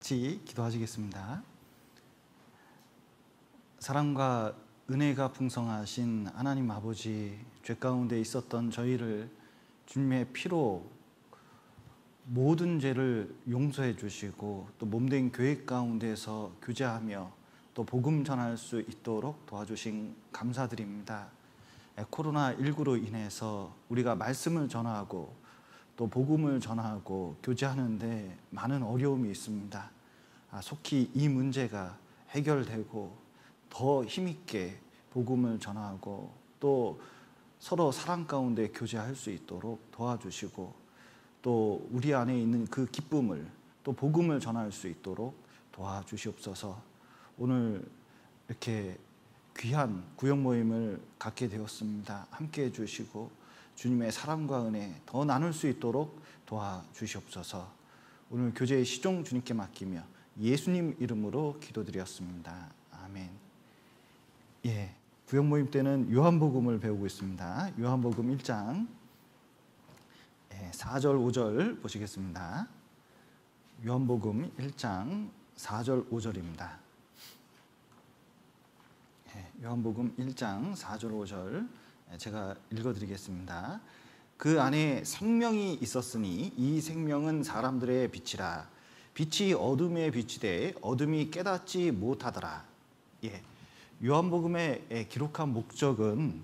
같이 기도하시겠습니다. 사랑과 은혜가 풍성하신 하나님 아버지, 죄 가운데 있었던 저희를 주님의 피로 모든 죄를 용서해 주시고 또 몸된 교회 가운데서 교제하며 또 복음 전할 수 있도록 도와주신 감사드립니다. 코로나19로 인해서 우리가 말씀을 전하고 또 복음을 전하고 교제하는데 많은 어려움이 있습니다. 속히 이 문제가 해결되고 더 힘있게 복음을 전하고 또 서로 사랑 가운데 교제할 수 있도록 도와주시고 또 우리 안에 있는 그 기쁨을 또 복음을 전할 수 있도록 도와주시옵소서. 오늘 이렇게 귀한 구역 모임을 갖게 되었습니다. 함께 해주시고 주님의 사랑과 은혜 더 나눌 수 있도록 도와주시옵소서. 오늘 교제의 시종 주님께 맡기며 예수님 이름으로 기도드렸습니다. 아멘. 구역 모임 때는 요한복음을 배우고 있습니다. 요한복음 1장 4절 5절 보시겠습니다. 요한복음 1장 4절 5절입니다. 요한복음 1장 4절 5절 제가 읽어드리겠습니다. 그 안에 생명이 있었으니 이 생명은 사람들의 빛이라. 빛이 어둠에 비치되 어둠이 깨닫지 못하더라. 요한복음에 기록한 목적은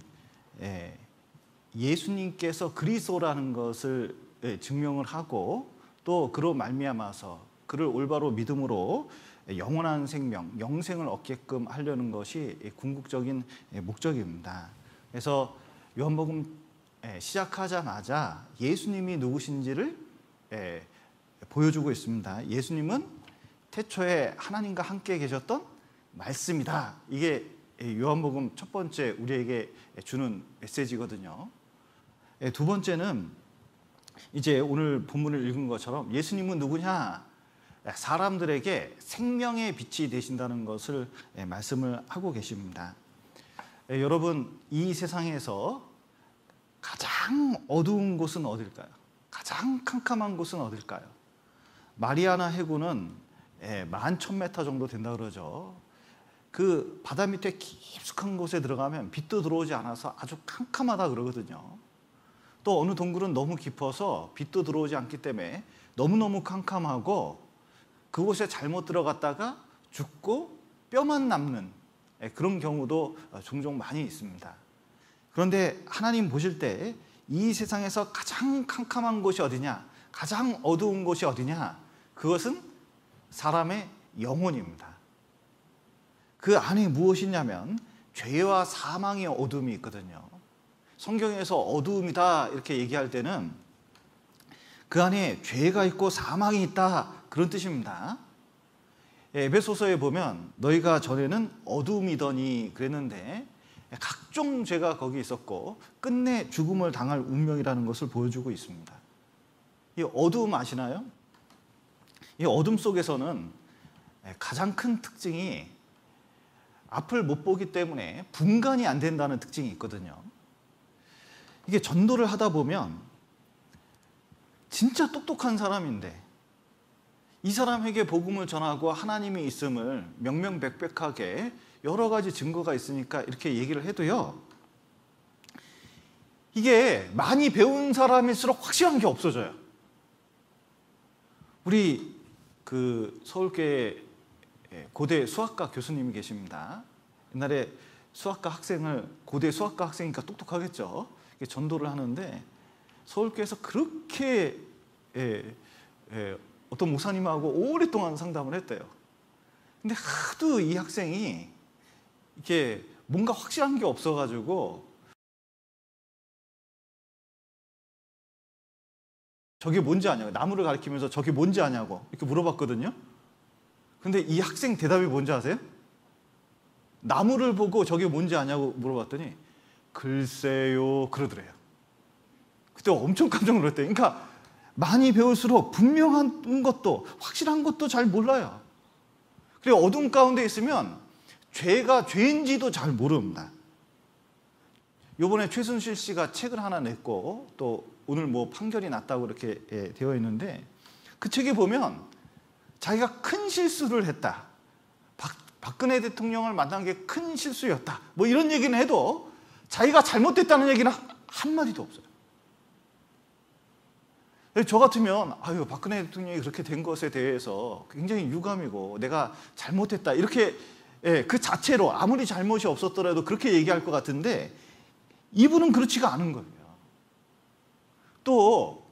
예수님께서 그리스도라는 것을 증명을 하고 또 그로 말미암아서 그를 올바로 믿음으로 영원한 생명, 영생을 얻게끔 하려는 것이 궁극적인 목적입니다. 그래서 요한복음 시작하자마자 예수님이 누구신지를 보여주고 있습니다. 예수님은 태초에 하나님과 함께 계셨던 말씀이다. 이게 요한복음 첫 번째 우리에게 주는 메시지거든요. 두 번째는 이제 오늘 본문을 읽은 것처럼 예수님은 누구냐? 사람들에게 생명의 빛이 되신다는 것을 말씀을 하고 계십니다. 여러분, 이 세상에서 가장 어두운 곳은 어딜까요? 가장 캄캄한 곳은 어딜까요? 마리아나 해구는 11,000m 정도 된다 그러죠. 그 바다 밑에 깊숙한 곳에 들어가면 빛도 들어오지 않아서 아주 캄캄하다 그러거든요. 또 어느 동굴은 너무 깊어서 빛도 들어오지 않기 때문에 너무너무 캄캄하고 그곳에 잘못 들어갔다가 죽고 뼈만 남는 그런 경우도 종종 많이 있습니다. 그런데 하나님 보실 때 이 세상에서 가장 캄캄한 곳이 어디냐? 가장 어두운 곳이 어디냐? 그것은 사람의 영혼입니다. 그 안에 무엇이냐면 죄와 사망의 어둠이 있거든요. 성경에서 어두움이다 이렇게 얘기할 때는 그 안에 죄가 있고 사망이 있다 그런 뜻입니다. 에베소서에 보면 너희가 전에는 어두움이더니 그랬는데 각종 죄가 거기 있었고 끝내 죽음을 당할 운명이라는 것을 보여주고 있습니다. 이 어두움 아시나요? 이 어둠 속에서는 가장 큰 특징이 앞을 못 보기 때문에 분간이 안 된다는 특징이 있거든요. 이게 전도를 하다 보면 진짜 똑똑한 사람인데 이 사람에게 복음을 전하고 하나님이 있음을 명명백백하게 여러 가지 증거가 있으니까 이렇게 얘기를 해도요, 이게 많이 배운 사람일수록 확실한 게 없어져요. 우리 그 서울교회 고대 수학과 교수님이 계십니다. 옛날에 수학과 학생을, 고대 수학과 학생이니까 똑똑하겠죠. 전도를 하는데 서울교회에서 그렇게 어떤 목사님하고 오랫동안 상담을 했대요. 근데 하도 이 학생이 이렇게 뭔가 확실한 게 없어가지고 저게 뭔지 아냐고, 나무를 가리키면서 저게 뭔지 아냐고 이렇게 물어봤거든요. 근데 이 학생 대답이 뭔지 아세요? 나무를 보고 저게 뭔지 아냐고 물어봤더니 글쎄요 그러더래요. 그때 엄청 깜짝 놀랐대요. 그러니까 많이 배울수록 분명한 것도 확실한 것도 잘 몰라요. 그리고 어둠 가운데 있으면 죄가 죄인지도 잘 모릅니다. 이번에 최순실 씨가 책을 하나 냈고 또 오늘 뭐 판결이 났다고 이렇게 되어 있는데 그 책에 보면 자기가 큰 실수를 했다. 박근혜 대통령을 만난 게 큰 실수였다. 뭐 이런 얘기는 해도 자기가 잘못됐다는 얘기는 한마디도 없어요. 저 같으면 아유, 박근혜 대통령이 그렇게 된 것에 대해서 굉장히 유감이고 내가 잘못했다. 이렇게 그 자체로 아무리 잘못이 없었더라도 그렇게 얘기할 것 같은데 이분은 그렇지가 않은 거예요. 또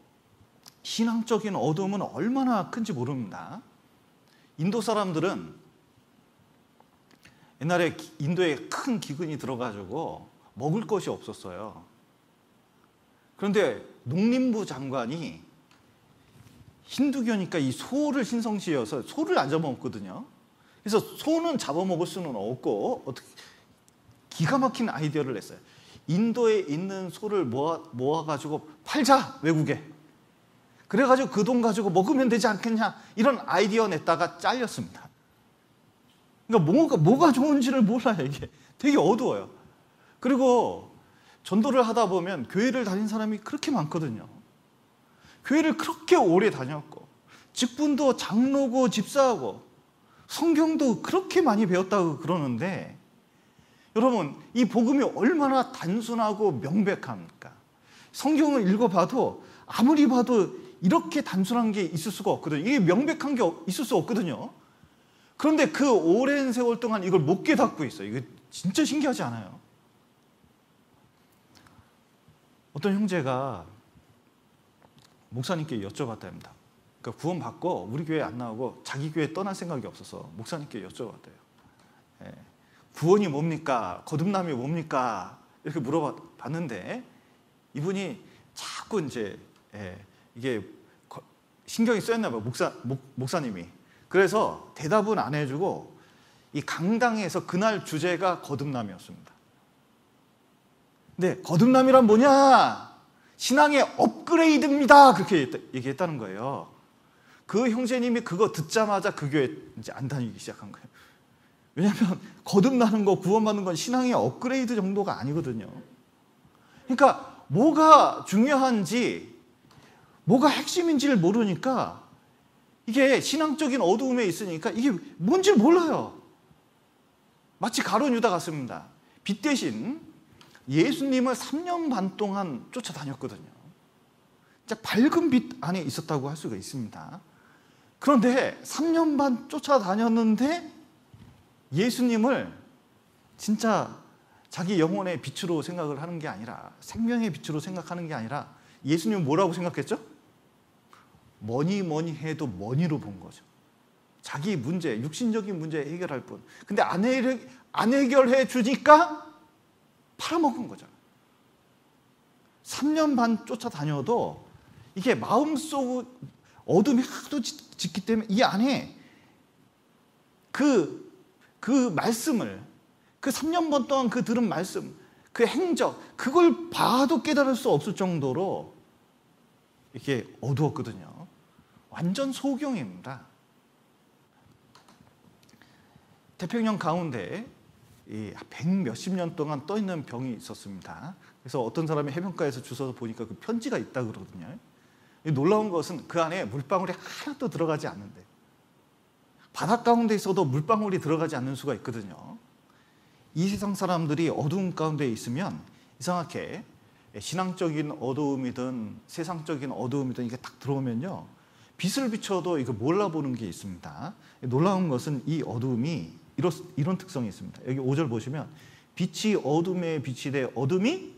신앙적인 어둠은 얼마나 큰지 모릅니다. 인도 사람들은 옛날에 인도에 큰 기근이 들어가지고 먹을 것이 없었어요. 그런데 농림부 장관이 힌두교니까 이 소를 신성시여서 소를 안 잡아먹거든요. 그래서 소는 잡아먹을 수는 없고 어떻게 기가 막힌 아이디어를 냈어요. 인도에 있는 소를 모아가지고 팔자, 외국에. 그래가지고 그 돈 가지고 먹으면 되지 않겠냐, 이런 아이디어 냈다가 잘렸습니다. 그러니까 뭐가 좋은지를 몰라요. 이게 되게 어두워요. 그리고 전도를 하다 보면 교회를 다닌 사람이 그렇게 많거든요. 교회를 그렇게 오래 다녔고 직분도 장로고 집사하고 성경도 그렇게 많이 배웠다고 그러는데, 여러분 이 복음이 얼마나 단순하고 명백합니까? 성경을 읽어봐도 아무리 봐도 이렇게 단순한 게 있을 수가 없거든요. 이게 명백한 게 있을 수 없거든요. 그런데 그 오랜 세월 동안 이걸 못 깨닫고 있어요. 이거 진짜 신기하지 않아요? 어떤 형제가 목사님께 여쭤봤답니다. 그러니까 구원 받고 우리 교회 안 나오고 자기 교회 떠날 생각이 없어서 목사님께 여쭤봤대요. 구원이 뭡니까? 거듭남이 뭡니까? 이렇게 물어봤는데 이분이 자꾸 이제 이게 신경이 쓰였나 봐요. 목사님이. 그래서 대답은 안 해주고 이 강당에서 그날 주제가 거듭남이었습니다. 근데 거듭남이란 뭐냐? 신앙의 업그레이드입니다. 그렇게 얘기했다는 거예요. 그 형제님이 그거 듣자마자 그 교회 이제 안 다니기 시작한 거예요. 왜냐하면 거듭나는 거, 구원받는 건 신앙의 업그레이드 정도가 아니거든요. 그러니까 뭐가 중요한지, 뭐가 핵심인지를 모르니까 이게 신앙적인 어두움에 있으니까 이게 뭔지 몰라요. 마치 가룟 유다 같습니다. 빛 대신 예수님을 3년 반 동안 쫓아다녔거든요. 진짜 밝은 빛 안에 있었다고 할 수가 있습니다. 그런데 3년 반 쫓아다녔는데 예수님을 진짜 자기 영혼의 빛으로 생각을 하는 게 아니라, 생명의 빛으로 생각하는 게 아니라 예수님은 뭐라고 생각했죠? 뭐니 해도 머니로 본 거죠. 자기 문제, 육신적인 문제 해결할 뿐. 근데 안 해결해 주니까 팔아먹은 거잖아요. 3년 반 쫓아다녀도 이게 마음속 어둠이 하도 짙기 때문에 이 안에 그 말씀을, 그 3년 반 동안 그 들은 말씀, 그 행적, 그걸 봐도 깨달을 수 없을 정도로 이게 어두웠거든요. 완전 소경입니다. 태평양 가운데 100몇십 년 동안 떠있는 병이 있었습니다. 그래서 어떤 사람이 해변가에서 주워서 보니까 그 편지가 있다 그러거든요. 놀라운 것은 그 안에 물방울이 하나도 들어가지 않는데, 바닷 가운데 있어도 물방울이 들어가지 않는 수가 있거든요. 이 세상 사람들이 어두움 가운데 있으면 이상하게 신앙적인 어두움이든 세상적인 어두움이든 이게 딱 들어오면요, 빛을 비춰도 이거 몰라보는 게 있습니다. 놀라운 것은 이 어두움이 이런 특성이 있습니다. 여기 5절 보시면 빛이 어둠에 비치되 어둠이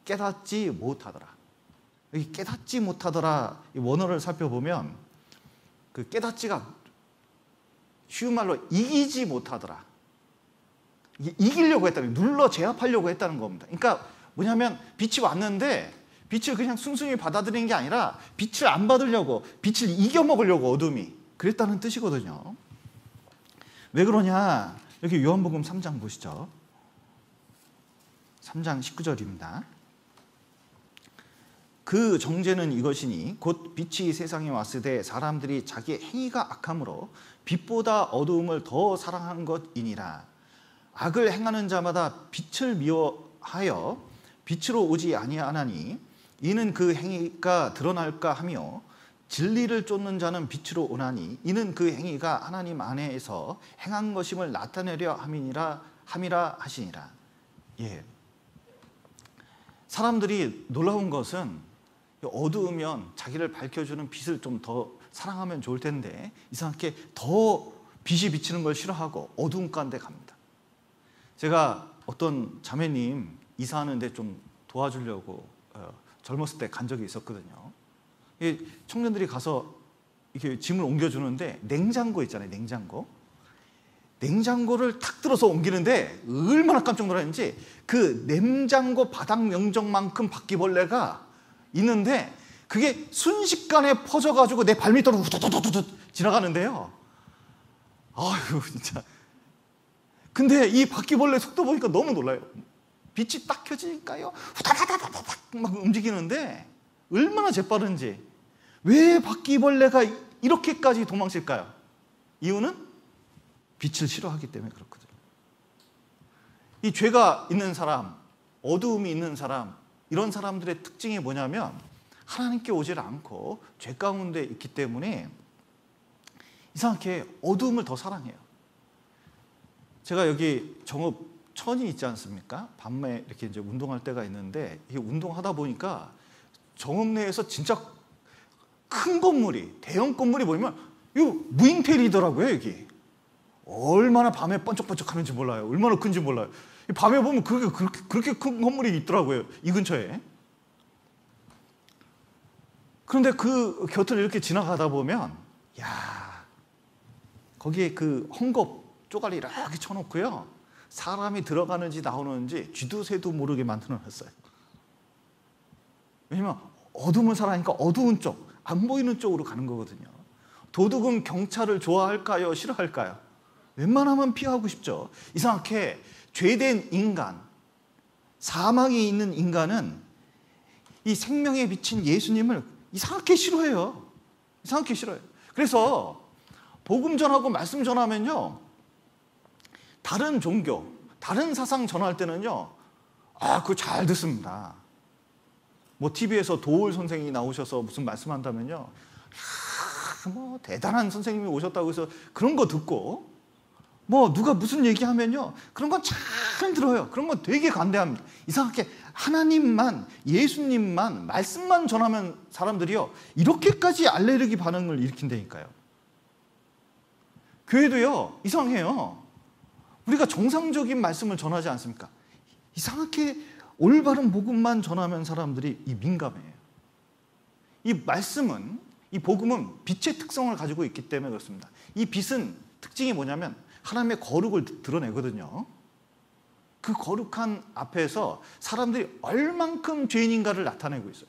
깨닫지 못하더라. 여기 깨닫지 못하더라, 이 원어를 살펴보면 그 깨닫지가 쉬운 말로 이기지 못하더라. 이기려고 했다는, 눌러 제압하려고 했다는 겁니다. 그러니까 뭐냐면 빛이 왔는데 빛을 그냥 순순히 받아들이는 게 아니라 빛을 안 받으려고, 빛을 이겨먹으려고 어둠이 그랬다는 뜻이거든요. 왜 그러냐? 여기 요한복음 3장 보시죠. 3장 19절입니다. 그 정죄는 이것이니 곧 빛이 세상에 왔으되 사람들이 자기 행위가 악함으로 빛보다 어두움을 더 사랑한 것이니라. 악을 행하는 자마다 빛을 미워하여 빛으로 오지 아니하나니 이는 그 행위가 드러날까 하며 진리를 쫓는 자는 빛으로 오나니 이는 그 행위가 하나님 안에서 행한 것임을 나타내려 함이라 하시니라. 예. 사람들이 놀라운 것은 어두우면 자기를 밝혀주는 빛을 좀 더 사랑하면 좋을 텐데 이상하게 더 빛이 비치는 걸 싫어하고 어두운 가운데 갑니다. 제가 어떤 자매님 이사하는데 좀 도와주려고 젊었을 때 간 적이 있었거든요. 청년들이 가서 이렇게 짐을 옮겨주는데 냉장고 있잖아요. 냉장고를 탁 들어서 옮기는데 얼마나 깜짝 놀랐는지 그 냉장고 바닥 면적만큼 바퀴벌레가 있는데 그게 순식간에 퍼져가지고 내 발밑으로 후두두두두 지나가는데요. 아유 진짜. 근데 이 바퀴벌레 속도 보니까 너무 놀라요. 빛이 딱 켜지니까요. 후다다다다닥 막 움직이는데 얼마나 재빠른지. 왜 바퀴벌레가 이렇게까지 도망칠까요? 이유는 빛을 싫어하기 때문에 그렇거든요. 이 죄가 있는 사람, 어두움이 있는 사람, 이런 사람들의 특징이 뭐냐면 하나님께 오질 않고 죄 가운데 있기 때문에 이상하게 어두움을 더 사랑해요. 제가 여기 정읍천이 있지 않습니까? 밤에 이렇게 이제 운동할 때가 있는데 이 운동하다 보니까 정읍 내에서 진짜 큰 건물이, 대형 건물이 보이면 이거 무인텔이더라고요. 여기 얼마나 밤에 번쩍번쩍 하는지 몰라요. 얼마나 큰지 몰라요. 밤에 보면 그렇게 큰 건물이 있더라고요. 이 근처에. 그런데 그 곁을 이렇게 지나가다 보면 야, 거기에 그 헝겊 쪼가리 이렇게 쳐놓고요. 사람이 들어가는지 나오는지 쥐도 새도 모르게 만들어놨어요. 왜냐면 어둠을 사랑하니까 어두운 쪽, 안 보이는 쪽으로 가는 거거든요. 도둑은 경찰을 좋아할까요? 싫어할까요? 웬만하면 피하고 싶죠. 이상하게 죄된 인간, 사망에 있는 인간은 이 생명에 비친 예수님을 이상하게 싫어해요. 이상하게 싫어해요. 그래서 복음 전하고 말씀 전하면요, 다른 종교, 다른 사상 전할 때는요, 그거 잘 듣습니다. 뭐 TV에서 도울 선생님이 나오셔서 무슨 말씀한다면요, 뭐 대단한 선생님이 오셨다고 해서 그런 거 듣고, 뭐 누가 무슨 얘기하면요, 그런 건 잘 들어요. 그런 건 되게 관대합니다. 이상하게 하나님만, 예수님만, 말씀만 전하면 사람들이요, 이렇게까지 알레르기 반응을 일으킨다니까요. 교회도요, 이상해요. 우리가 정상적인 말씀을 전하지 않습니까? 이상하게 올바른 복음만 전하면 사람들이 민감해요. 이 말씀은, 이 복음은 빛의 특성을 가지고 있기 때문에 그렇습니다. 이 빛은 특징이 뭐냐면 하나님의 거룩을 드러내거든요. 그 거룩한 앞에서 사람들이 얼만큼 죄인인가를 나타내고 있어요.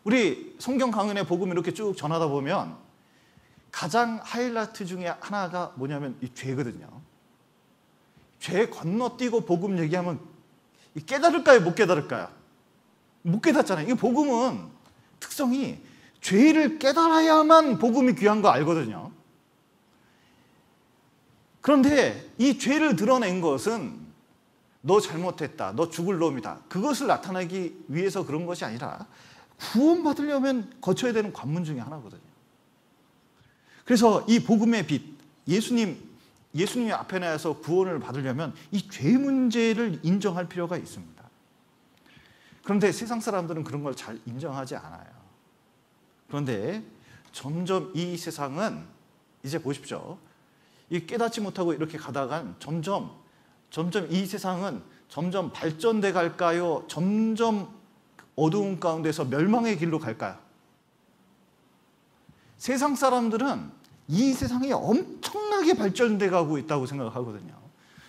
우리 성경 강연의 복음 이렇게 쭉 전하다 보면 가장 하이라이트 중에 하나가 뭐냐면 이 죄거든요. 죄 건너뛰고 복음 얘기하면 깨달을까요? 못 깨달을까요? 못 깨닫잖아요. 이 복음은 특성이 죄를 깨달아야만 복음이 귀한 거 알거든요. 그런데 이 죄를 드러낸 것은 너 잘못했다, 너 죽을 놈이다, 그것을 나타내기 위해서 그런 것이 아니라 구원받으려면 거쳐야 되는 관문 중에 하나거든요. 그래서 이 복음의 빛, 예수님이 앞에 나와서 구원을 받으려면 이 죄 문제를 인정할 필요가 있습니다. 그런데 세상 사람들은 그런 걸 잘 인정하지 않아요. 그런데 점점 이 세상은, 이제 보십시오, 이 깨닫지 못하고 이렇게 가다간 점점 이 세상은 점점 발전돼 갈까요? 점점 어두운 가운데서 멸망의 길로 갈까요? 세상 사람들은 이 세상이 엄청나게 발전돼 가고 있다고 생각하거든요.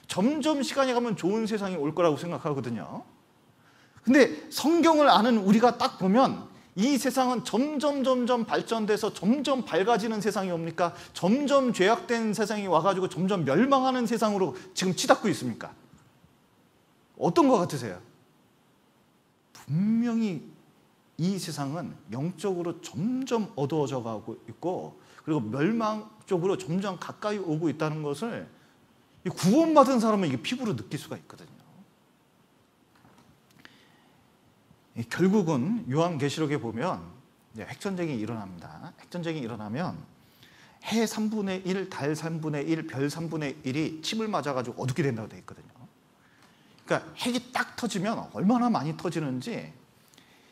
점점 시간이 가면 좋은 세상이 올 거라고 생각하거든요. 근데 성경을 아는 우리가 딱 보면 이 세상은 점점 발전돼서 점점 밝아지는 세상이 옵니까? 점점 죄악된 세상이 와가지고 점점 멸망하는 세상으로 지금 치닫고 있습니까? 어떤 것 같으세요? 분명히 이 세상은 영적으로 점점 어두워져 가고 있고, 그리고 멸망 쪽으로 점점 가까이 오고 있다는 것을 구원받은 사람은 이게 피부로 느낄 수가 있거든요. 결국은 요한계시록에 보면 핵전쟁이 일어납니다. 핵전쟁이 일어나면 해 3분의 1, 달 3분의 1, 별 3분의 1이 침을 맞아가지고 어둡게 된다고 되어 있거든요. 그러니까 핵이 딱 터지면 얼마나 많이 터지는지,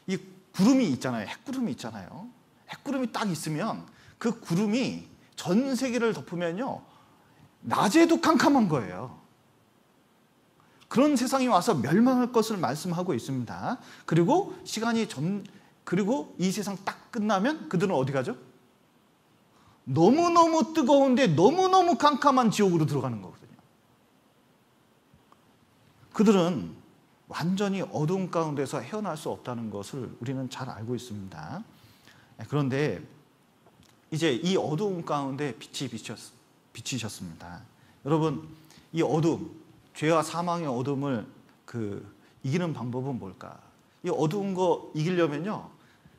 이 구름이 있잖아요. 핵구름이 있잖아요. 핵구름이 딱 있으면 그 구름이 전 세계를 덮으면요, 낮에도 캄캄한 거예요. 그런 세상이 와서 멸망할 것을 말씀하고 있습니다. 그리고 그리고 이 세상 딱 끝나면 그들은 어디 가죠? 너무너무 뜨거운데 너무너무 캄캄한 지옥으로 들어가는 거거든요. 그들은 완전히 어두운 가운데서 헤어날 수 없다는 것을 우리는 잘 알고 있습니다. 그런데 이제 이 어두운 가운데 빛이 비치셨습니다. 여러분, 이 어둠, 죄와 사망의 어둠을 이기는 방법은 뭘까? 이 어두운 거 이기려면요,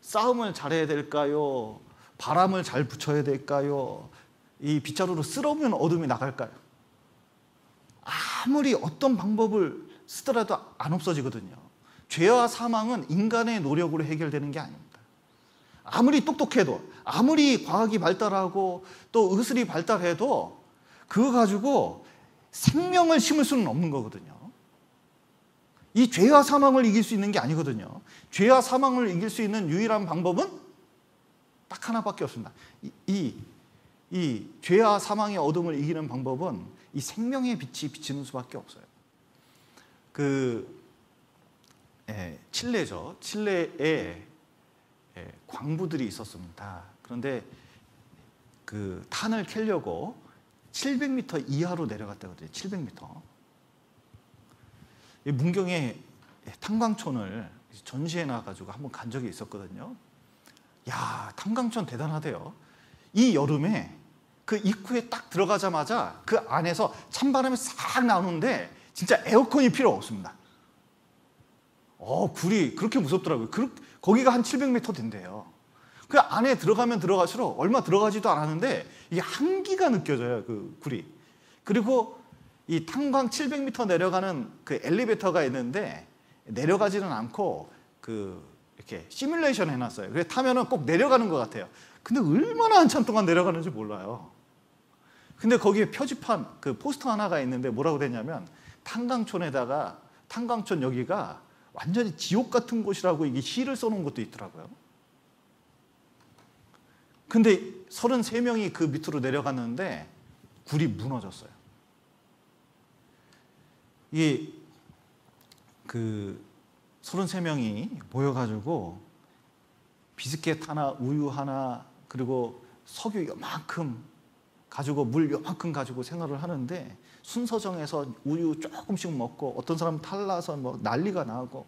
싸움을 잘해야 될까요? 바람을 잘 붙여야 될까요? 이 빗자루로 쓸어보면 어둠이 나갈까요? 아무리 어떤 방법을 쓰더라도 안 없어지거든요. 죄와 사망은 인간의 노력으로 해결되는 게 아닙니다. 아무리 똑똑해도, 아무리 과학이 발달하고 또 의술이 발달해도 그거 가지고 생명을 심을 수는 없는 거거든요. 이 죄와 사망을 이길 수 있는 게 아니거든요. 죄와 사망을 이길 수 있는 유일한 방법은 딱 하나밖에 없습니다. 이 죄와 사망의 어둠을 이기는 방법은 이 생명의 빛이 비치는 수밖에 없어요. 칠레죠. 칠레에 광부들이 있었습니다. 그런데 그 탄을 캐려고 700m 이하로 내려갔다거든요. 700m. 문경에 탄광촌을 전시해 놔가지고 한번 간 적이 있었거든요. 야, 탄광촌 대단하대요. 이 여름에 그 입구에 딱 들어가자마자 그 안에서 찬바람이 싹 나오는데 진짜 에어컨이 필요 없습니다. 굴이 그렇게 무섭더라고요. 거기가 한 700m 된대요. 그 안에 들어가면 들어갈수록 얼마 들어가지도 않았는데 이게 한기가 느껴져요, 그 굴이. 그리고 이 탄광 700m 내려가는 그 엘리베이터가 있는데 내려가지는 않고 이렇게 시뮬레이션 해놨어요. 그래서 타면은 꼭 내려가는 것 같아요. 근데 얼마나 한참 동안 내려가는지 몰라요. 근데 거기에 표지판, 그 포스터 하나가 있는데 뭐라고 되냐면 탄광촌에다가 탄광촌 여기가 완전히 지옥 같은 곳이라고 이게 시를 써놓은 것도 있더라고요. 근데 33명이 그 밑으로 내려갔는데 굴이 무너졌어요. 이게 33명이 모여가지고 비스켓 하나, 우유 하나, 그리고 석유 요만큼 가지고 물 요만큼 가지고 생활을 하는데 순서 정해서 우유 조금씩 먹고 어떤 사람은 탈라서 뭐 난리가 나고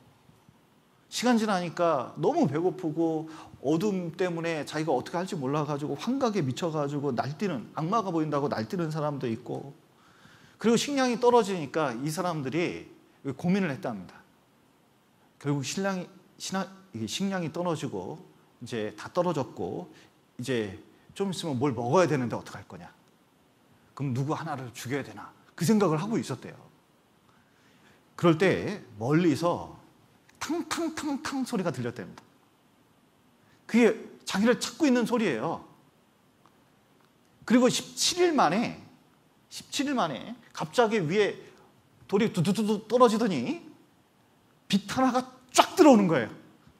시간 지나니까 너무 배고프고 어둠 때문에 자기가 어떻게 할지 몰라가지고 환각에 미쳐가지고 날뛰는, 악마가 보인다고 날뛰는 사람도 있고, 그리고 식량이 떨어지니까 이 사람들이 고민을 했답니다. 결국 식량이 떨어지고 이제 다 떨어졌고 이제 좀 있으면 뭘 먹어야 되는데 어떡할 거냐, 그럼 누구 하나를 죽여야 되나, 그 생각을 하고 있었대요. 그럴 때 멀리서 탕탕탕탕 소리가 들렸답니다. 그게 자기를 찾고 있는 소리예요. 그리고 17일 만에 갑자기 위에 돌이 두두두두 떨어지더니 빛 하나가 쫙 들어오는 거예요.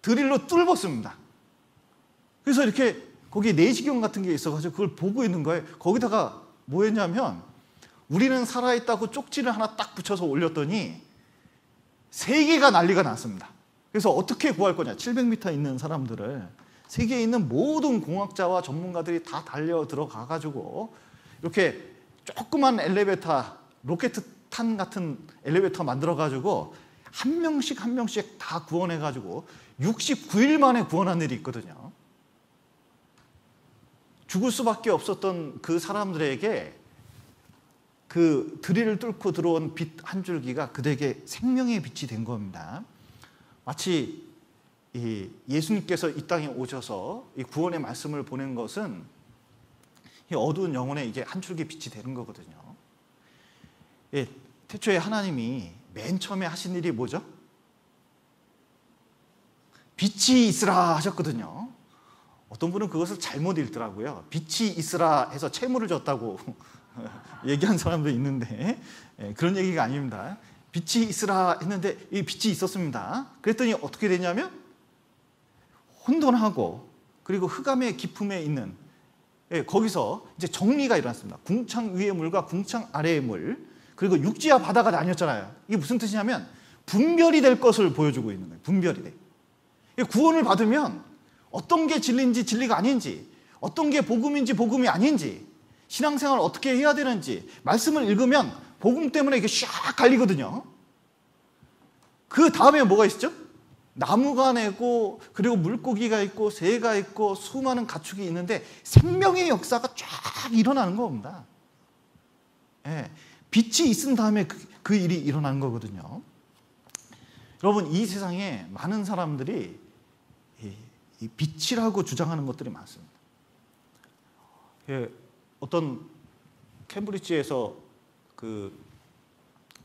드릴로 뚫었습니다. 그래서 이렇게 거기에 내시경 같은 게 있어가지고 그걸 보고 있는 거예요. 거기다가 뭐 했냐면 우리는 살아있다고 쪽지를 하나 딱 붙여서 올렸더니 세계가 난리가 났습니다. 그래서 어떻게 구할 거냐, 700m 있는 사람들을 세계에 있는 모든 공학자와 전문가들이 다 달려 들어가가지고 이렇게 조그만 엘리베이터, 로켓탄 같은 엘리베이터 만들어가지고 한 명씩 다 구원해가지고 69일 만에 구원한 일이 있거든요. 죽을 수밖에 없었던 그 사람들에게 그 드릴을 뚫고 들어온 빛 한 줄기가 그들에게 생명의 빛이 된 겁니다. 마치 예수님께서 이 땅에 오셔서 이 구원의 말씀을 보낸 것은 이 어두운 영혼에 이게 한 줄기 빛이 되는 거거든요. 태초에 하나님이 맨 처음에 하신 일이 뭐죠? 빛이 있으라 하셨거든요. 어떤 분은 그것을 잘못 읽더라고요. 빛이 있으라 해서 채무를 줬다고 얘기한 사람도 있는데 그런 얘기가 아닙니다. 빛이 있으라 했는데 이 빛이 있었습니다. 그랬더니 어떻게 되냐면 혼돈하고 그리고 흑암의 깊음에 있는 거기서 이제 정리가 일어났습니다. 궁창 위의 물과 궁창 아래의 물, 그리고 육지와 바다가 나뉘었잖아요. 이게 무슨 뜻이냐면 분별이 될 것을 보여주고 있는 거예요. 분별이 돼. 구원을 받으면 어떤 게 진리인지 진리가 아닌지, 어떤 게 복음인지 복음이 아닌지, 신앙생활을 어떻게 해야 되는지 말씀을 읽으면 복음 때문에 이게 샥 갈리거든요. 그 다음에 뭐가 있죠? 나무가 내고 그리고 물고기가 있고 새가 있고 수많은 가축이 있는데 생명의 역사가 쫙 일어나는 겁니다. 빛이 있은 다음에 그 일이 일어나는 거거든요. 여러분, 이 세상에 많은 사람들이 이 빛이라고 주장하는 것들이 많습니다. 어떤 캠브리지에서 그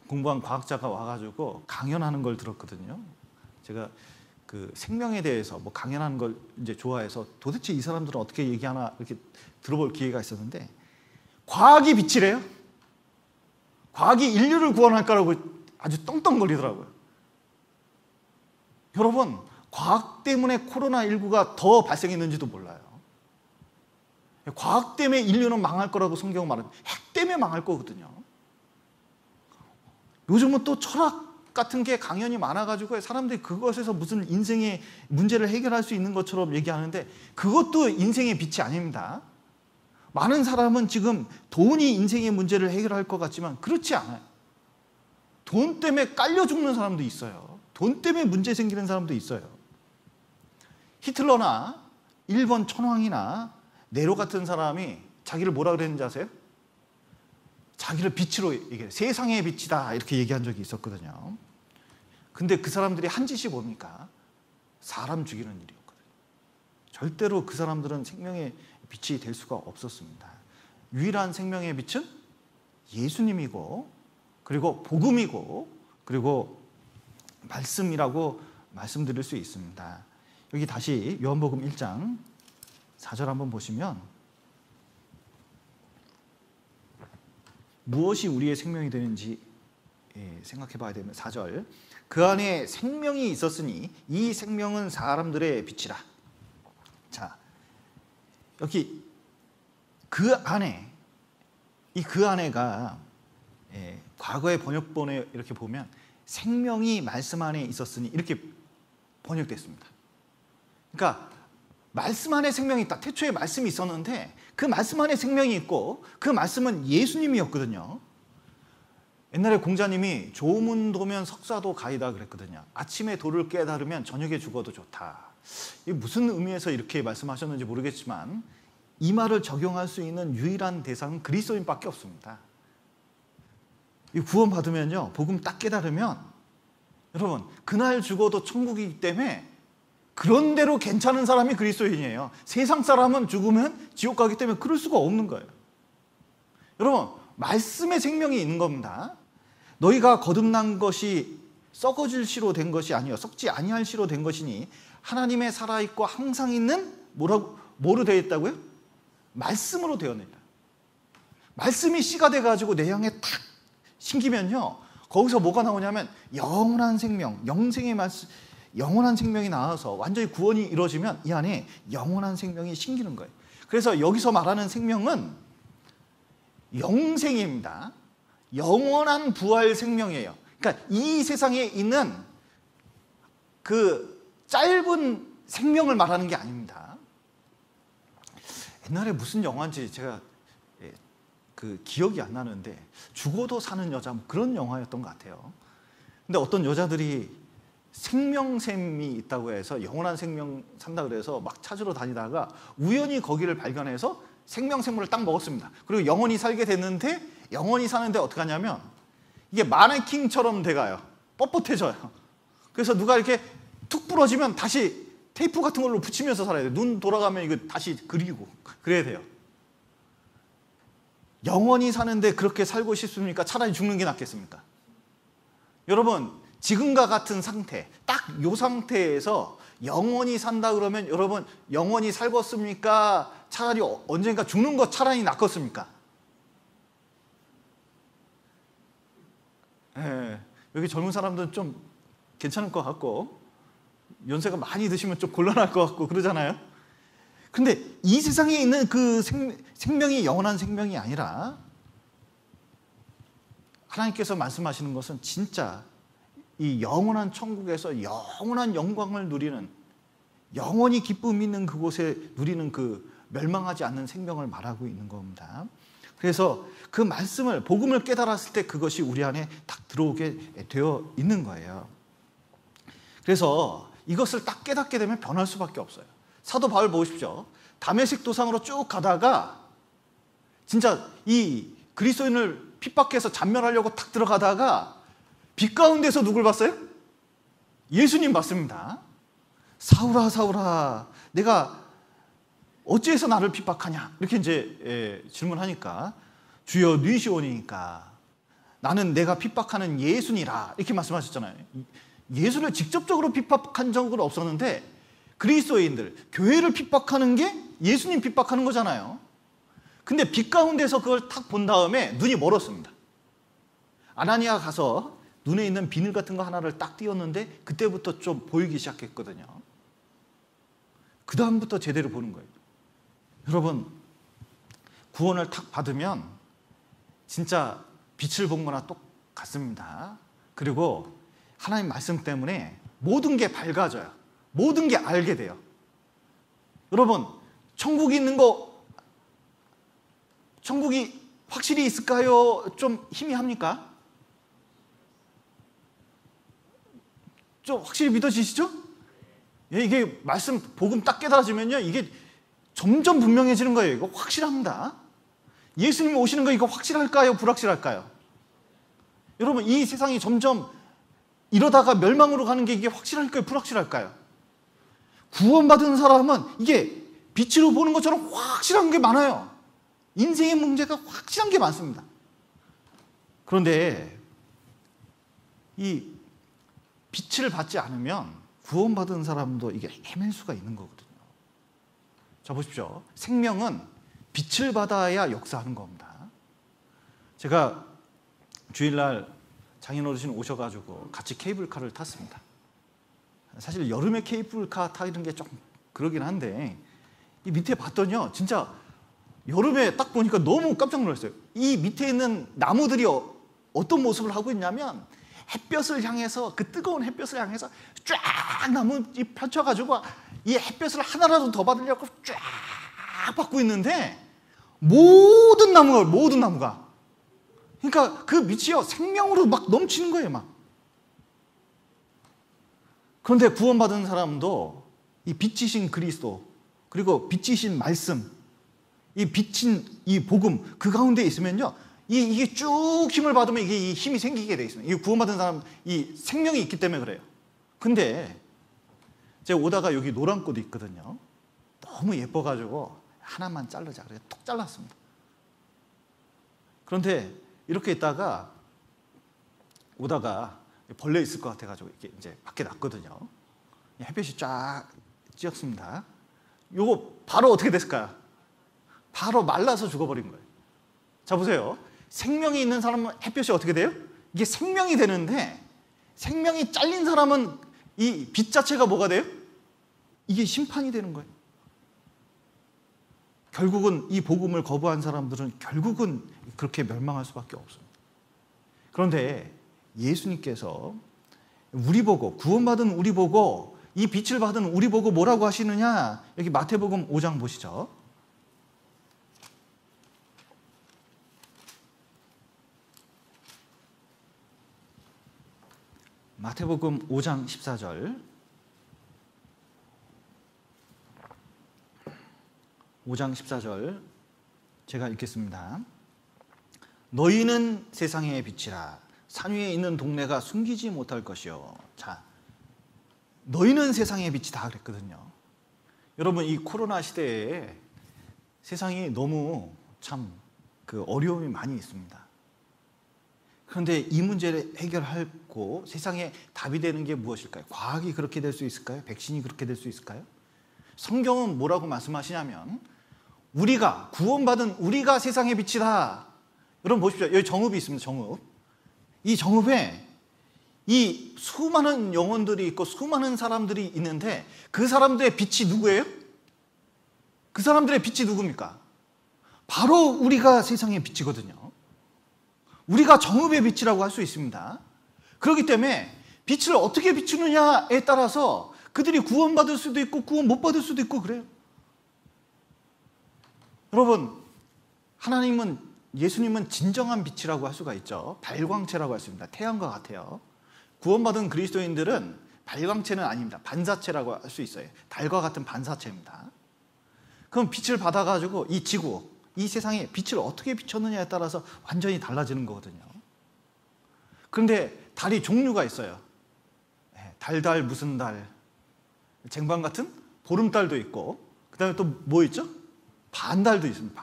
공부한 과학자가 와가지고 강연하는 걸 들었거든요. 제가 그 생명에 대해서 뭐 강연하는 걸 이제 좋아해서 도대체 이 사람들은 어떻게 얘기하나 이렇게 들어볼 기회가 있었는데, 과학이 빛이래요. 과학이 인류를 구원할 거라고 아주 떵떵거리더라고요. 여러분, 과학 때문에 코로나19가 더 발생했는지도 몰라요. 과학 때문에 인류는 망할 거라고 성경은 말합니다. 핵 때문에 망할 거거든요. 요즘은 또 철학 같은 게 강연이 많아가지고 사람들이 그것에서 무슨 인생의 문제를 해결할 수 있는 것처럼 얘기하는데 그것도 인생의 빛이 아닙니다. 많은 사람은 지금 돈이 인생의 문제를 해결할 것 같지만 그렇지 않아요. 돈 때문에 깔려 죽는 사람도 있어요. 돈 때문에 문제 생기는 사람도 있어요. 히틀러나 일본 천황이나 네로 같은 사람이 자기를 뭐라 그랬는지 아세요? 자기를 빛으로 얘기해요. 세상의 빛이다 이렇게 얘기한 적이 있었거든요. 근데 그 사람들이 한 짓이 뭡니까? 사람 죽이는 일이었거든요. 절대로 그 사람들은 생명의 빛이 될 수가 없었습니다. 유일한 생명의 빛은 예수님이고 그리고 복음이고 그리고 말씀이라고 말씀드릴 수 있습니다. 여기 다시 요한복음 1장 4절 한번 보시면, 무엇이 우리의 생명이 되는지 생각해 봐야 되는 4절. 그 안에 생명이 있었으니 이 생명은 사람들의 빛이라. 자, 여기 그 안에, 이 그 안에가 과거의 번역본에 이렇게 보면 생명이 말씀 안에 있었으니 이렇게 번역됐습니다. 그러니까 말씀 안에 생명이 있다. 태초에 말씀이 있었는데 그 말씀 안에 생명이 있고 그 말씀은 예수님이었거든요. 옛날에 공자님이 조문 도면 석사도 가이다 그랬거든요. 아침에 도를 깨달으면 저녁에 죽어도 좋다. 이게 무슨 의미에서 이렇게 말씀하셨는지 모르겠지만 이 말을 적용할 수 있는 유일한 대상은 그리스도인밖에 없습니다. 이 구원 받으면요, 복음 딱 깨달으면 여러분 그날 죽어도 천국이기 때문에 그런 대로 괜찮은 사람이 그리스도인이에요. 세상 사람은 죽으면 지옥 가기 때문에 그럴 수가 없는 거예요. 여러분, 말씀의 생명이 있는 겁니다. 너희가 거듭난 것이 썩어질 씨로 된 것이 아니요 썩지 아니할 씨로 된 것이니 하나님의 살아있고 항상 있는 뭐로 되어 있다고요? 말씀으로 되어 있다. 말씀이 씨가 돼가지고 내 향에 탁 심기면요, 거기서 뭐가 나오냐면 영원한 생명, 영생의 말씀, 영원한 생명이 나와서 완전히 구원이 이루어지면 이 안에 영원한 생명이 심기는 거예요. 그래서 여기서 말하는 생명은 영생입니다. 영원한 부활 생명이에요. 그러니까 이 세상에 있는 그 짧은 생명을 말하는 게 아닙니다. 옛날에 무슨 영화인지 제가 그 기억이 안 나는데 죽어도 사는 여자 그런 영화였던 것 같아요. 근데 어떤 여자들이 생명샘이 있다고 해서 영원한 생명 산다 그래서 막 찾으러 다니다가 우연히 거기를 발견해서 생명샘물을 딱 먹었습니다. 그리고 영원히 살게 됐는데 영원히 사는데 어떻게 하냐면 이게 마네킹처럼 돼가요. 뻣뻣해져요. 그래서 누가 이렇게 툭 부러지면 다시 테이프 같은 걸로 붙이면서 살아야 돼요. 눈 돌아가면 이거 다시 그리고 그래야 돼요. 영원히 사는데 그렇게 살고 싶습니까? 차라리 죽는 게 낫겠습니까? 여러분, 지금과 같은 상태, 딱 이 상태에서 영원히 산다 그러면 여러분 영원히 살겠습니까? 차라리 언젠가 죽는 것 차라리 낫겠습니까? 예, 여기 젊은 사람들은 좀 괜찮을 것 같고 연세가 많이 드시면 좀 곤란할 것 같고 그러잖아요. 근데 이 세상에 있는 그 생명이 영원한 생명이 아니라 하나님께서 말씀하시는 것은 진짜 이 영원한 천국에서 영원한 영광을 누리는, 영원히 기쁨 있는 그곳에 누리는 그 멸망하지 않는 생명을 말하고 있는 겁니다. 그래서 그 말씀을, 복음을 깨달았을 때 그것이 우리 안에 딱 들어오게 되어 있는 거예요. 그래서 이것을 딱 깨닫게 되면 변할 수밖에 없어요. 사도 바울 보십시오. 다메섹 도상으로 쭉 가다가 진짜 이 그리스도인을 핍박해서 잔멸하려고 탁 들어가다가 빛 가운데서 누굴 봤어요? 예수님 봤습니다. 사울아 사울아 내가 어찌해서 나를 핍박하냐 이렇게 이제 질문하니까 주여 뉘시오니까 나는 내가 핍박하는 예수니라 이렇게 말씀하셨잖아요. 예수를 직접적으로 핍박한 적은 없었는데 그리스도인들, 교회를 핍박하는 게 예수님 핍박하는 거잖아요. 근데 빛 가운데서 그걸 탁 본 다음에 눈이 멀었습니다. 아나니아 가서 눈에 있는 비늘 같은 거 하나를 딱 띄웠는데 그때부터 좀 보이기 시작했거든요. 그 다음부터 제대로 보는 거예요. 여러분, 구원을 탁 받으면 진짜 빛을 본 거나 똑같습니다. 그리고 하나님 말씀 때문에 모든 게 밝아져요. 모든 게 알게 돼요. 여러분, 천국이 있는 거, 천국이 확실히 있을까요? 좀 희미합니까? 좀 확실히 믿어지시죠? 예, 이게 말씀, 복음 딱 깨달아지면요, 이게 점점 분명해지는 거예요. 이거 확실합니다. 예수님 오시는 거 이거 확실할까요? 불확실할까요? 여러분, 이 세상이 점점 이러다가 멸망으로 가는 게 이게 확실할까요? 불확실할까요? 구원받은 사람은 이게 빛으로 보는 것처럼 확실한 게 많아요. 인생의 문제가 확실한 게 많습니다. 그런데 이 빛을 받지 않으면 구원받은 사람도 이게 헤맬 수가 있는 거거든요. 자, 보십시오. 생명은 빛을 받아야 역사하는 겁니다. 제가 주일날 장인어르신 오셔가지고 같이 케이블카를 탔습니다. 사실 여름에 케이블카 타는 게 조금 그러긴 한데 이 밑에 봤더니요, 진짜 여름에 딱 보니까 너무 깜짝 놀랐어요. 이 밑에 있는 나무들이 어떤 모습을 하고 있냐면 햇볕을 향해서, 그 뜨거운 햇볕을 향해서 쫙 나무잎 펼쳐가지고 이 햇볕을 하나라도 더 받으려고 쫙 받고 있는데 모든 나무가 그러니까 그 빛이요 생명으로 막 넘치는 거예요. 막. 그런데 구원받은 사람도 이 빛이신 그리스도, 그리고 빛이신 말씀, 이 빛인 이 복음, 그 가운데 있으면요, 이게 쭉 힘을 받으면 이게 이 힘이 생기게 돼 있습니다. 이 구원받은 사람, 이 생명이 있기 때문에 그래요. 근데 제가 오다가 여기 노란 꽃이 있거든요. 너무 예뻐가지고 하나만 자르자 그래서 톡 잘랐습니다. 그런데 이렇게 있다가 오다가 벌레 있을 것 같아가지고 이렇게 이제 밖에 놨거든요. 햇볕이 쫙 쬐었습니다. 요거 바로 어떻게 됐을까요? 바로 말라서 죽어버린 거예요. 자, 보세요. 생명이 있는 사람은 햇볕이 어떻게 돼요? 이게 생명이 되는데 생명이 잘린 사람은 이 빛 자체가 뭐가 돼요? 이게 심판이 되는 거예요. 결국은 이 복음을 거부한 사람들은 결국은 그렇게 멸망할 수밖에 없습니다. 그런데 예수님께서 우리 보고, 구원받은 우리 보고, 이 빛을 받은 우리 보고 뭐라고 하시느냐? 여기 마태복음 5장 보시죠. 마태복음 5장 14절. 5장 14절 제가 읽겠습니다. 너희는 세상의 빛이라. 산 위에 있는 동네가 숨기지 못할 것이요. 자, 너희는 세상의 빛이다 그랬거든요. 여러분, 이 코로나 시대에 세상이 너무 참 그 어려움이 많이 있습니다. 그런데 이 문제를 해결하고 세상에 답이 되는 게 무엇일까요? 과학이 그렇게 될 수 있을까요? 백신이 그렇게 될 수 있을까요? 성경은 뭐라고 말씀하시냐면 우리가 구원받은 우리가 세상의 빛이다. 여러분 보십시오. 여기 정읍이 있습니다. 정읍. 이 정읍에 이 수많은 영혼들이 있고 수많은 사람들이 있는데 그 사람들의 빛이 누구예요? 그 사람들의 빛이 누굽니까? 바로 우리가 세상의 빛이거든요. 우리가 정읍의 빛이라고 할 수 있습니다. 그렇기 때문에 빛을 어떻게 비추느냐에 따라서 그들이 구원받을 수도 있고 구원 못 받을 수도 있고 그래요. 여러분, 예수님은 진정한 빛이라고 할 수가 있죠. 발광체라고 할 수 있습니다. 태양과 같아요. 구원받은 그리스도인들은 발광체는 아닙니다. 반사체라고 할 수 있어요. 달과 같은 반사체입니다. 그럼 빛을 받아가지고 이 지구, 이 세상에 빛을 어떻게 비췄느냐에 따라서 완전히 달라지는 거거든요. 그런데 달이 종류가 있어요. 달달 무슨 달, 쟁반 같은 보름달도 있고, 그 다음에 또 뭐 있죠? 반달도 있습니다.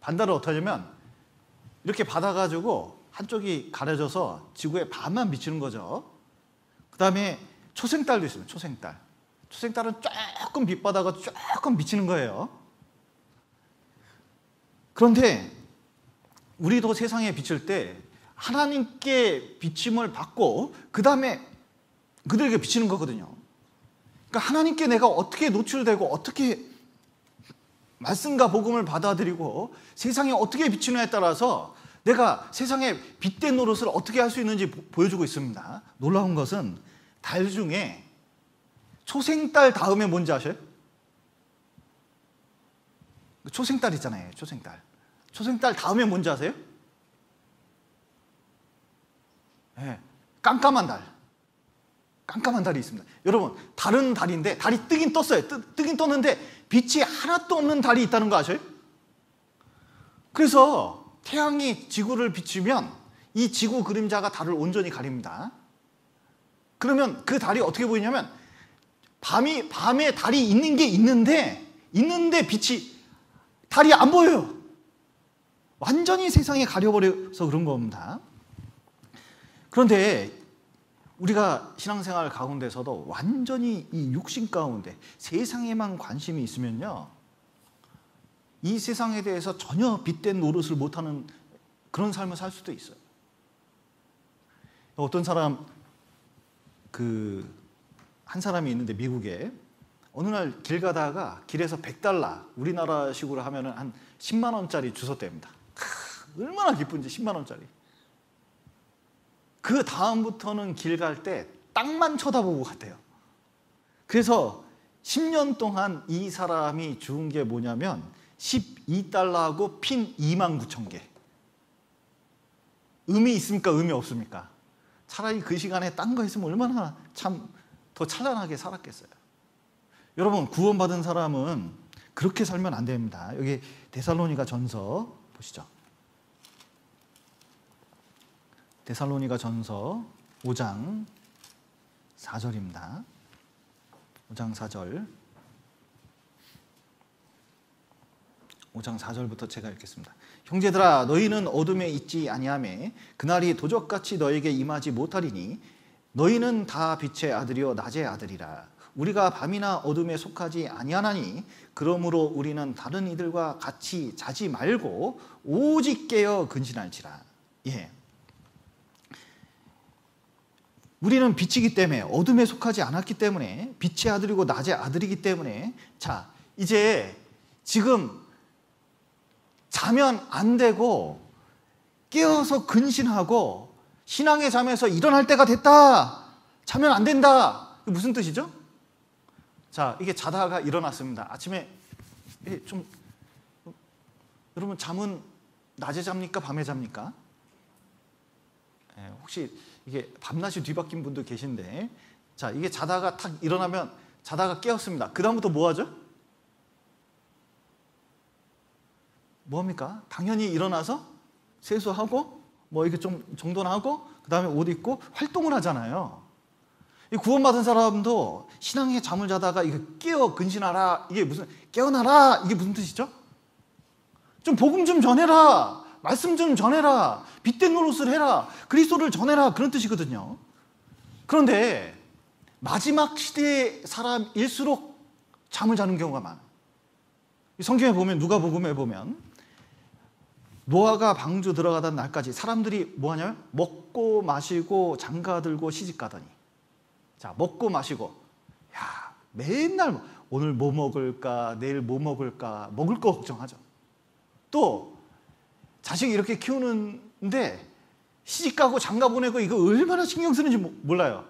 반달을 어떻게 하냐면 이렇게 받아가지고 한쪽이 가려져서 지구에 반만 비치는 거죠. 그 다음에 초생달도 있습니다. 초생달은 조금 빛받아가 조금 비치는 거예요. 그런데 우리도 세상에 비칠 때 하나님께 비침을 받고 그 다음에 그들에게 비치는 거거든요. 그러니까 하나님께 내가 어떻게 노출되고 어떻게 말씀과 복음을 받아들이고 세상에 어떻게 비치느냐에 따라서 내가 세상에 빛된 노릇을 어떻게 할 수 있는지 보여주고 있습니다. 놀라운 것은 달 중에 초생달 다음에 뭔지 아셔요? 초생달 있잖아요. 초생달 다음에 뭔지 아세요? 네, 깜깜한 달이 있습니다. 여러분, 다른 달인데 달이 뜨긴 떴어요. 뜨긴 떴는데 빛이 하나도 없는 달이 있다는 거 아셔요? 그래서 태양이 지구를 비추면 이 지구 그림자가 달을 온전히 가립니다. 그러면 그 달이 어떻게 보이냐면 밤에 달이 있는 게 있는데 달이 안 보여요. 완전히 세상에 가려버려서 그런 겁니다. 그런데 우리가 신앙생활 가운데서도 완전히 이 육신 가운데 세상에만 관심이 있으면요, 이 세상에 대해서 전혀 빛된 노릇을 못하는 그런 삶을 살 수도 있어요. 어떤 사람, 한 사람이 있는데 미국에 어느 날 길 가다가 길에서 $100, 우리나라식으로 하면 한 10만 원짜리 주웠답니다. 얼마나 기쁜지. 10만 원짜리. 그 다음부터는 길 갈 때 땅만 쳐다보고 갔대요. 그래서 10년 동안 이 사람이 주운 게 뭐냐면 $12하고 핀 29,000개. 의미 있습니까? 의미 없습니까? 차라리 그 시간에 딴 거 있으면 얼마나 참 더 찬란하게 살았겠어요. 여러분, 구원받은 사람은 그렇게 살면 안 됩니다. 여기 데살로니가 전서 보시죠. 데살로니가 전서 5장 4절입니다. 5장 4절. 5장 4절부터 제가 읽겠습니다. 형제들아, 너희는 어둠에 있지 아니하매 그날이 도적같이 너에게 임하지 못하리니 너희는 다 빛의 아들이요 낮의 아들이라. 우리가 밤이나 어둠에 속하지 아니하나니 그러므로 우리는 다른 이들과 같이 자지 말고 오직 깨어 근신할지라. 예. 우리는 빛이기 때문에, 어둠에 속하지 않았기 때문에, 빛의 아들이고 낮의 아들이기 때문에, 자, 이제 지금 자면 안 되고 깨어서 근신하고 신앙의 잠에서 일어날 때가 됐다. 자면 안 된다. 이게 무슨 뜻이죠? 자, 이게 자다가 일어났습니다. 아침에 좀, 여러분 잠은 낮에 잡니까? 밤에 잡니까? 혹시 이게 밤낮이 뒤바뀐 분도 계신데, 자, 이게 자다가 탁 일어나면 자다가 깨었습니다. 그 다음부터 뭐 하죠? 뭐 합니까? 당연히 일어나서 세수하고 뭐 이렇게 좀 정돈하고 그 다음에 옷 입고 활동을 하잖아요. 이 구원받은 사람도 신앙의 잠을 자다가 이거 깨어 근신하라, 이게 무슨, 깨어나라, 이게 무슨 뜻이죠? 좀 복음 좀 전해라, 말씀 좀 전해라. 빛된 노릇을 해라. 그리스도를 전해라. 그런 뜻이거든요. 그런데 마지막 시대의 사람일수록 잠을 자는 경우가 많아요. 성경에 보면, 누가복음에 보면 노아가 방주 들어가던 날까지 사람들이 뭐 하냐면 먹고 마시고 장가 들고 시집 가더니, 자, 먹고 마시고, 야, 맨날 오늘 뭐 먹을까, 내일 뭐 먹을까, 먹을 거 걱정하죠. 또 자식 이렇게 키우는데 시집 가고 장가 보내고 이거 얼마나 신경 쓰는지 몰라요.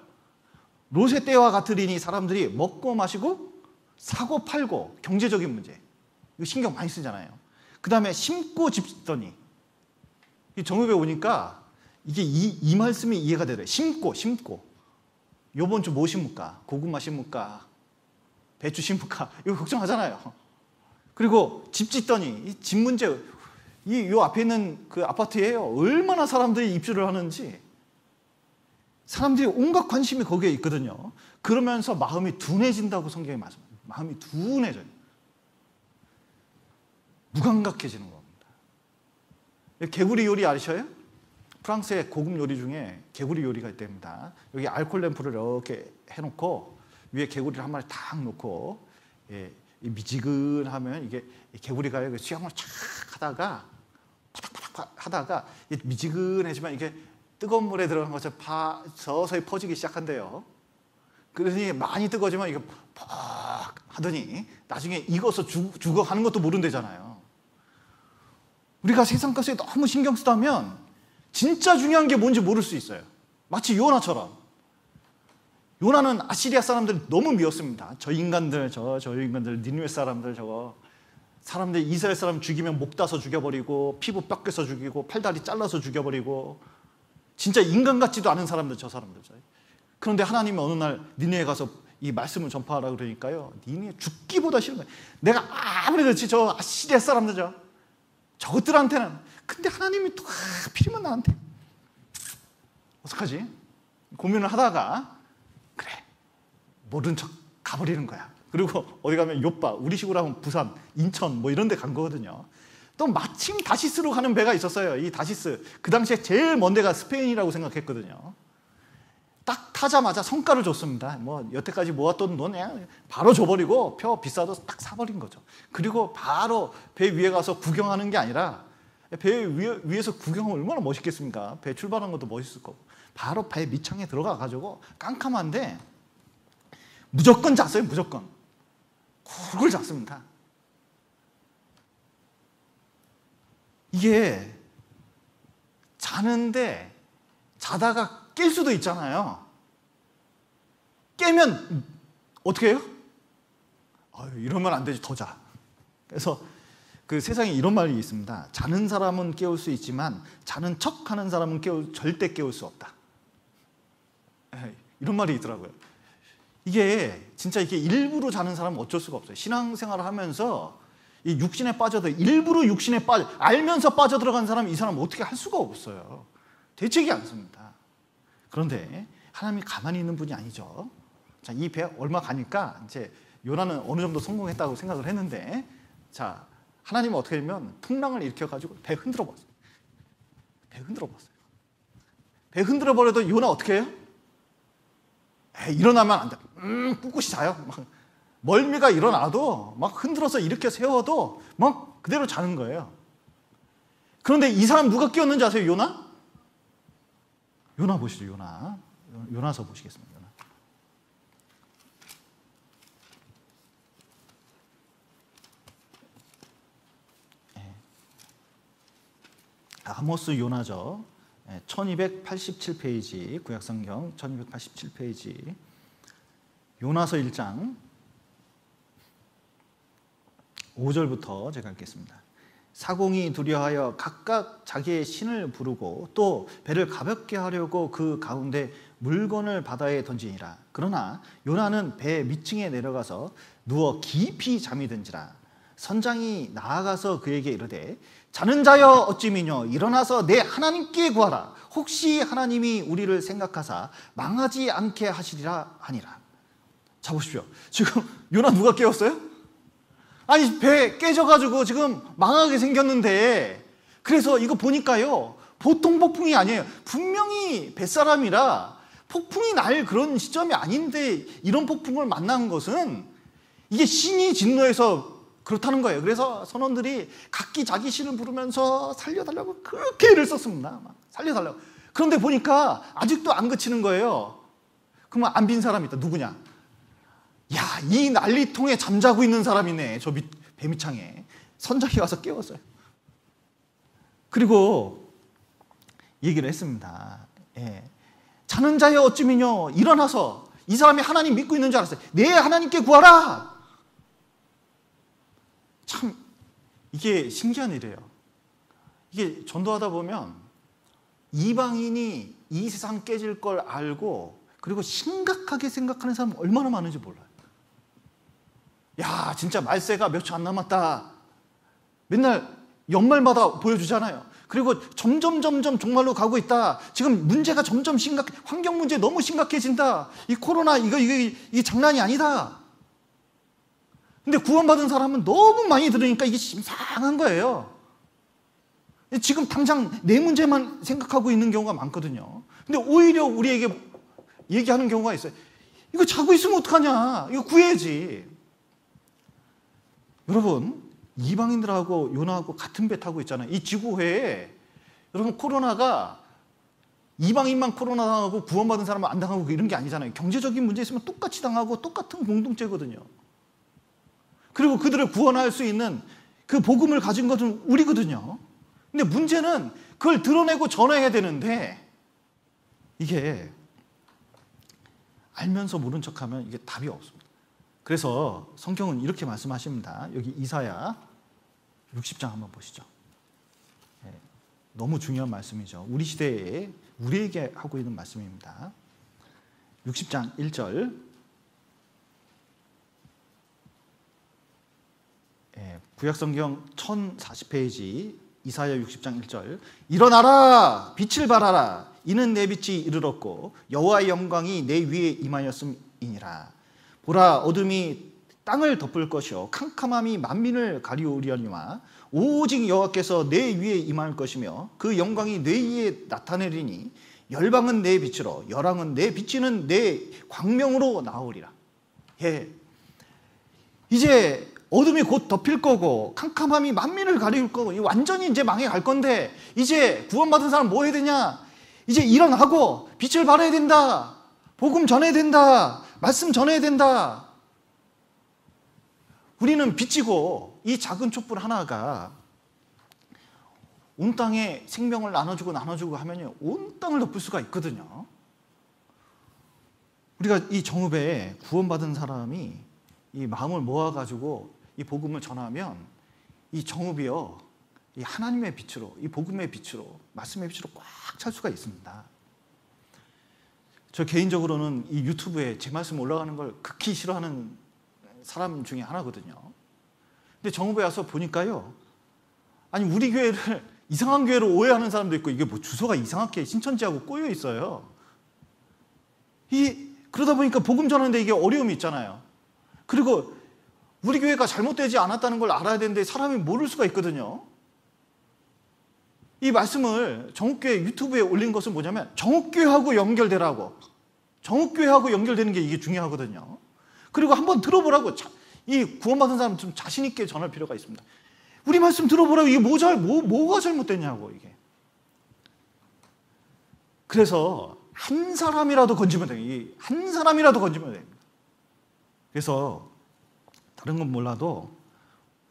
롯의 때와 같으리니 사람들이 먹고 마시고 사고 팔고 경제적인 문제, 이거 신경 많이 쓰잖아요. 그 다음에 심고 집 짓더니, 정읍에 오니까 이게 이 말씀이 이해가 되더라고요. 심고 요번 주 뭐 심을까? 고구마 심을까? 배추 심을까? 이거 걱정하잖아요. 그리고 집 짓더니 이 집 문제, 요 앞에 있는 그 아파트에요, 얼마나 사람들이 입주를 하는지, 사람들이 온갖 관심이 거기에 있거든요. 그러면서 마음이 둔해진다고 성경이 말씀합니다. 마음이 둔해져요. 무감각해지는 겁니다. 개구리 요리 아셔요? 프랑스의 고급 요리 중에 개구리 요리가 있답니다. 여기 알콜 램프를 이렇게 해놓고 위에 개구리를 한 마리 탁 놓고, 미지근하면 이게 개구리가 수영을 쫙 하다가 파닥파닥 하다가 미지근해지면 이게 뜨거운 물에 들어간 것처럼 서서히 퍼지기 시작한대요. 그러니 많이 뜨거워지면 이게 팍 하더니 나중에 익어서 죽어가는 것도 모른대잖아요. 우리가 세상 것에 너무 신경 쓰다면 진짜 중요한 게 뭔지 모를 수 있어요. 마치 요나처럼. 요나는 아시리아 사람들 너무 미웠습니다. 저 인간들, 니느웨 사람들, 사람들 이스라엘 사람 죽이면 목 따서 죽여버리고, 피부 뺏겨서 죽이고, 팔다리 잘라서 죽여버리고, 진짜 인간 같지도 않은 사람들, 저 사람들. 그런데 하나님이 어느 날 니느웨에 가서 이 말씀을 전파하라 그러니까요, 니느웨 죽기보다 싫은 거예요. 내가 아무리 그렇지 저 아시리아 사람들 저것들한테는, 근데 하나님이 또 하필이면 나한테 어떡하지? 고민을 하다가 그래, 모른 척 가버리는 거야. 그리고 어디 가면 요빠, 우리 식으로 하면 부산, 인천 뭐 이런 데 간 거거든요. 또 마침 다시스로 가는 배가 있었어요. 이 다시스, 그 당시에 제일 먼 데가 스페인이라고 생각했거든요. 딱 타자마자 성과를 줬습니다. 뭐 여태까지 모았던 돈 그냥 바로 줘버리고 표 비싸도 딱 사버린 거죠. 그리고 바로 배 위에 가서 구경하는 게 아니라, 배 위에서 구경하면 얼마나 멋있겠습니까? 배 출발한 것도 멋있을 거고, 바로 배 밑창에 들어가 가지고 깜깜한데 무조건 잤어요. 무조건 굴굴 잤습니다. 이게 자는데 자다가 깰 수도 있잖아요. 깨면 어떻게 해요? 이러면 안 되지, 더 자. 그래서 그 세상에 이런 말이 있습니다. 자는 사람은 깨울 수 있지만 자는 척하는 사람은 절대 깨울 수 없다. 이런 말이 있더라고요. 이게 진짜 이게 일부러 자는 사람은 어쩔 수가 없어요. 신앙생활을 하면서 이 육신에 빠져도 일부러 육신에 알면서 빠져들어간 사람, 이 사람 어떻게 할 수가 없어요. 되지기 않습니다. 그런데 하나님이 가만히 있는 분이 아니죠. 자, 이 배 얼마 가니까 이제 요나는 어느 정도 성공했다고 생각을 했는데, 자, 하나님은 어떻게 되면 풍랑을 일으켜가지고 배 흔들어 버렸어요. 배 흔들어 버려도 요나 어떻게 해요? 일어나면 안 돼. 꿋꿋이 자요. 막 멀미가 일어나도 막 흔들어서 일으켜 세워도 막 그대로 자는 거예요. 그런데 이 사람 누가 깨웠는지 아세요? 요나? 요나 보시죠. 요나서 보시겠습니다. 요나. 아모스 요나죠. 1287페이지, 구약성경 1287페이지, 요나서 1장 5절부터 제가 읽겠습니다. 사공이 두려하여 각각 자기의 신을 부르고 또 배를 가볍게 하려고 그 가운데 물건을 바다에 던지니라. 그러나 요나는 배 밑층에 내려가서 누워 깊이 잠이 든지라. 선장이 나아가서 그에게 이르되, 자는 자여 어찌 미뇨? 일어나서 내 하나님께 구하라. 혹시 하나님이 우리를 생각하사 망하지 않게 하시리라 하니라. 자, 보십시오. 지금 요나 누가 깨웠어요? 아니, 배 깨져가지고 지금 망하게 생겼는데 그래서 이거 보니까요, 보통 폭풍이 아니에요. 분명히 뱃사람이라 폭풍이 날 그런 시점이 아닌데 이런 폭풍을 만난 것은 이게 신이 진노해서 그렇다는 거예요. 그래서 선원들이 각기 자기 신을 부르면서 살려달라고 그렇게 애를 썼습니다. 막 살려달라고. 그런데 보니까 아직도 안 그치는 거예요. 그러면 안 빈 사람이 있다. 누구냐? 야, 이 난리통에 잠자고 있는 사람이네. 저 배 밑창에. 선장이 와서 깨웠어요. 그리고 얘기를 했습니다. 예. 자는 자여 어찌미뇨, 일어나서. 이 사람이 하나님 믿고 있는 줄 알았어요. 내 하나님께 구하라. 참 이게 신기한 일이에요. 이게 전도하다 보면 이방인이 이 세상 깨질 걸 알고 그리고 심각하게 생각하는 사람 얼마나 많은지 몰라요. 야, 진짜 말세가 몇 초 안 남았다. 맨날 연말마다 보여주잖아요. 그리고 점점 종말로 가고 있다. 지금 문제가 점점 환경 문제 너무 심각해진다. 이 코로나 이게 장난이 아니다. 근데 구원받은 사람은 너무 많이 들으니까 이게 심상한 거예요. 지금 당장 내 문제만 생각하고 있는 경우가 많거든요. 근데 오히려 우리에게 얘기하는 경우가 있어요. 이거 자고 있으면 어떡하냐. 이거 구해야지. 여러분, 이방인들하고 요나하고 같은 배 타고 있잖아요. 이 지구회에 여러분, 코로나가 이방인만 코로나 당하고 구원받은 사람은 안 당하고 이런 게 아니잖아요. 경제적인 문제 있으면 똑같이 당하고 똑같은 공동체거든요. 그리고 그들을 구원할 수 있는 그 복음을 가진 것은 우리거든요. 근데 문제는 그걸 드러내고 전해야 되는데 이게 알면서 모른 척하면 이게 답이 없습니다. 그래서 성경은 이렇게 말씀하십니다. 여기 이사야 60장 한번 보시죠. 너무 중요한 말씀이죠. 우리 시대에 우리에게 하고 있는 말씀입니다. 60장 1절. 구약성경 1040페이지 이사야 60장 1절. 일어나라, 빛을 발하라. 이는 내 빛이 이르렀고 여호와의 영광이 내 위에 임하였음이니라. 보라, 어둠이 땅을 덮을 것이요 캄캄함이 만민을 가리우려니와 오직 여호와께서 내 위에 임할 것이며 그 영광이 내 위에 나타내리니 열방은 내 빛으로 열왕은 내 비치는 내 광명으로 나오리라. 예, 이제 어둠이 곧 덮일 거고 캄캄함이 만민을 가리울 거고 완전히 이제 망해 갈 건데 이제 구원받은 사람 뭐 해야 되냐? 이제 일어나고 빛을 발해야 된다. 복음 전해야 된다. 말씀 전해야 된다. 우리는 빛이고 이 작은 촛불 하나가 온 땅에 생명을 나눠주고 하면요, 온 땅을 덮을 수가 있거든요. 우리가 이 정읍에 구원받은 사람이 이 마음을 모아가지고 이 복음을 전하면 이 정읍이요, 이 하나님의 빛으로, 이 복음의 빛으로, 말씀의 빛으로 꽉 찰 수가 있습니다. 저 개인적으로는 이 유튜브에 제 말씀 올라가는 걸 극히 싫어하는 사람 중에 하나거든요. 근데 정읍에 와서 보니까요, 아니 우리 교회를 이상한 교회로 오해하는 사람도 있고 이게 뭐 주소가 이상하게 신천지하고 꼬여 있어요. 그러다 보니까 복음 전하는데 이게 어려움이 있잖아요. 그리고 우리 교회가 잘못되지 않았다는 걸 알아야 되는데 사람이 모를 수가 있거든요. 이 말씀을 정읍교회 유튜브에 올린 것은 뭐냐면 정읍교회하고 연결되라고. 정읍교회하고 연결되는 게 이게 중요하거든요. 그리고 한번 들어보라고. 이 구원받은 사람 좀 자신 있게 전할 필요가 있습니다. 우리 말씀 들어보라고. 이게 뭐가 잘못됐냐고 이게. 그래서 한 사람이라도 건지면 돼요. 한 사람이라도 건지면 됩니다. 그래서 다른 건 몰라도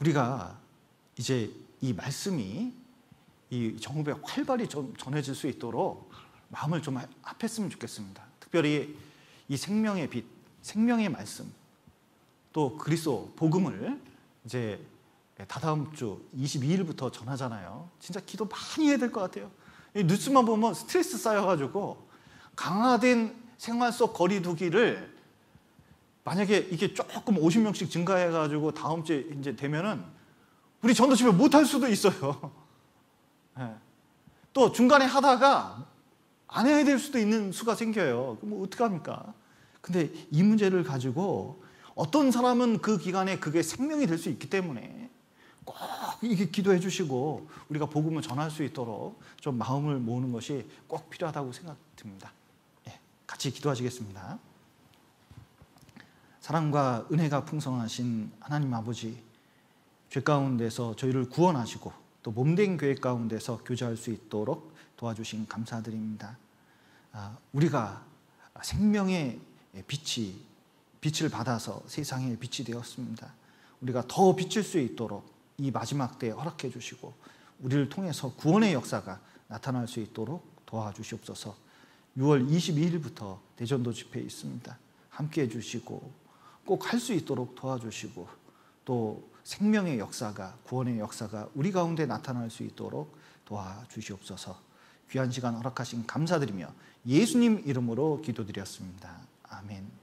우리가 이제 이 말씀이 이 정읍에 활발히 좀 전해질 수 있도록 마음을 좀 합했으면 좋겠습니다. 특별히 이 생명의 빛, 생명의 말씀, 또 그리스도 복음을 이제 다다음 주 22일부터 전하잖아요. 진짜 기도 많이 해야 될 것 같아요. 이 뉴스만 보면 스트레스 쌓여가지고 강화된 생활 속 거리두기를 만약에 이게 조금 50명씩 증가해가지고 다음 주에 이제 되면은 우리 전도집회 못할 수도 있어요. 네. 또 중간에 하다가 안 해야 될 수도 있는 수가 생겨요. 그럼 어떡합니까? 근데 이 문제를 가지고 어떤 사람은 그 기간에 그게 생명이 될 수 있기 때문에 꼭 이게 기도해 주시고 우리가 복음을 전할 수 있도록 좀 마음을 모으는 것이 꼭 필요하다고 생각됩니다. 예, 같이 기도하시겠습니다. 사랑과 은혜가 풍성하신 하나님 아버지, 죄 가운데서 저희를 구원하시고 또 몸된 교회 가운데서 교제할 수 있도록 도와주신 감사드립니다. 우리가 생명의 빛을 받아서 세상의 빛이 되었습니다. 우리가 더 비칠 수 있도록 이 마지막 때에 허락해 주시고 우리를 통해서 구원의 역사가 나타날 수 있도록 도와주시옵소서. 6월 22일부터 대전도 집회 있습니다. 함께해 주시고 꼭 할 수 있도록 도와주시고 또 생명의 역사가, 구원의 역사가 우리 가운데 나타날 수 있도록 도와주시옵소서. 귀한 시간 허락하신 감사드리며 예수님 이름으로 기도드렸습니다. 아멘.